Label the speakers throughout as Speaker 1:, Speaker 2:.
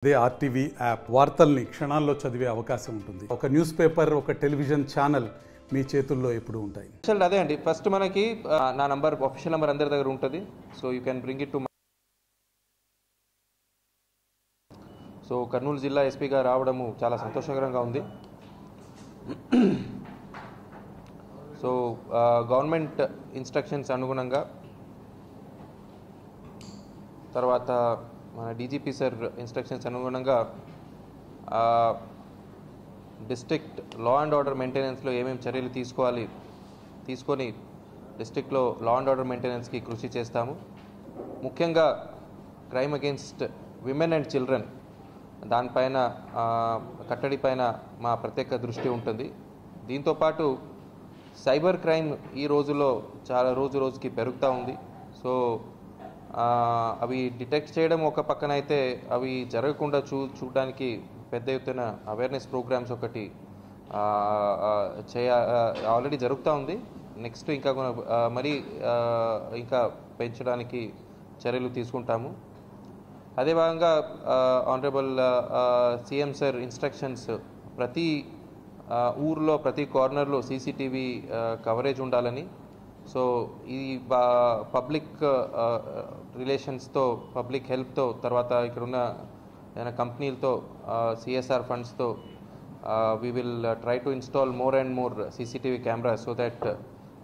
Speaker 1: అదే RTV app వార్తల్ని క్షణాల్లో చదివే అవకాశం ఉంటుంది. ఒక న్యూస్ పేపర్, ఒక టెలివిజన్ ఛానల్ మీ చేతుల్లో ఎప్పుడు ఉంటాయి.
Speaker 2: అదే అండి, ఫస్ట్ మనకి నా నంబర్, ఆఫీషియల్ నంబర్ అందరి దగ్గర ఉంటుంది. So you can bring it to. So Kurnool జిల్లా ఎస్పీగా రావడము చాలా సంతోషకరంగా ఉంది. సో గవర్నమెంట్ ఇన్స్ట్రక్షన్స్ అనుగుణంగా, తర్వాత మన డీజీపీ సార్ ఇన్స్ట్రక్షన్స్ అనుగుణంగా డిస్ట్రిక్ట్ లా అండ్ ఆర్డర్ మెయింటెనెన్స్లో ఏమేమి చర్యలు తీసుకొని డిస్ట్రిక్ట్లో లా అండ్ ఆర్డర్ మెయింటెనెన్స్కి కృషి చేస్తాము. ముఖ్యంగా crime against women and children దానిపైన కట్టడి పైన మా ప్రత్యేక దృష్టి ఉంటుంది. దీంతోపాటు సైబర్ క్రైమ్ ఈ రోజుల్లో చాలా రోజుకి పెరుగుతూ ఉంది. సో అవి డిటెక్ట్ చేయడం ఒక పక్కన అయితే, అవి జరగకుండా చూడడానికి పెద్ద ఎత్తున అవేర్నెస్ ప్రోగ్రామ్స్ ఒకటి ఆల్రెడీ జరుగుతూ ఉంది. నెక్స్ట్ ఇంకా ఇంకా పెంచడానికి చర్యలు తీసుకుంటాము. అదే భాగంగా ఆనరబుల్ సీఎం సార్ ఇన్స్ట్రక్షన్స్, ప్రతి ఊర్లో ప్రతి కార్నర్లో సీసీటీవీ కవరేజ్ ఉండాలని. సో ఈ పబ్లిక్ రిలేషన్స్తో, పబ్లిక్ హెల్ప్తో, తర్వాత ఇక్కడున్న ఏదైనా కంపెనీలతో, సిఎస్ఆర్ ఫండ్స్తో we will try to install more and more CCTV cameras so that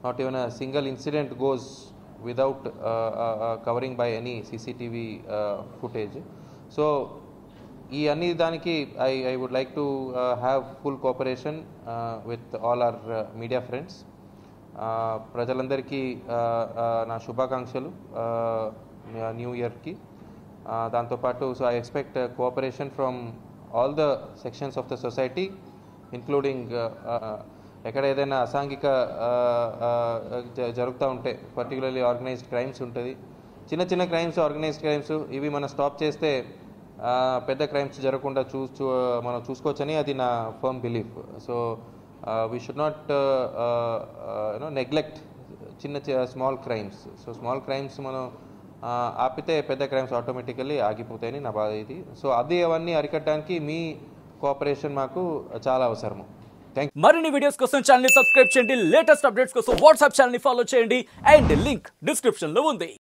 Speaker 2: not even a single incident goes without covering by any CCTV footage. So ee anni daniki I would like to have full cooperation with all our media friends. Prajalandariki na shubhakankshalu new year ki. Danto paatu, so I expect cooperation from all the sections of the society, including ఎక్కడ ఏదైనా అసాంఘిక జరుగుతూ ఉంటే, particularly organised crimes ఉంటుంది. చిన్న crimes, organised crimes, ఇవి మనం stop చేస్తే పెద్ద క్రైమ్స్ జరగకుండా మనం చూసుకోవచ్చని అది నా firm belief. So we should not neglect small crimes. So small crimes మనం ఆపితే పెద్ద క్రైమ్స్ ఆటోమేటికల్లీ ఆగిపోతాయని నా బాధ ఇది. సో అవన్నీ అరికట్టడానికి మీ కోఆపరేషన్ మాకు చాలా అవసరము.
Speaker 3: మరిన్ని వీడియోస్ కోసం ఛానల్ ని సబ్స్క్రైబ్ చేయండి. లేటెస్ట్ అప్డేట్స్ కోసం వాట్సాప్ ఛానల్ ని ఫాలో చేయండి. అండ్ లింక్ డిస్క్రిప్షన్ లో ఉంది.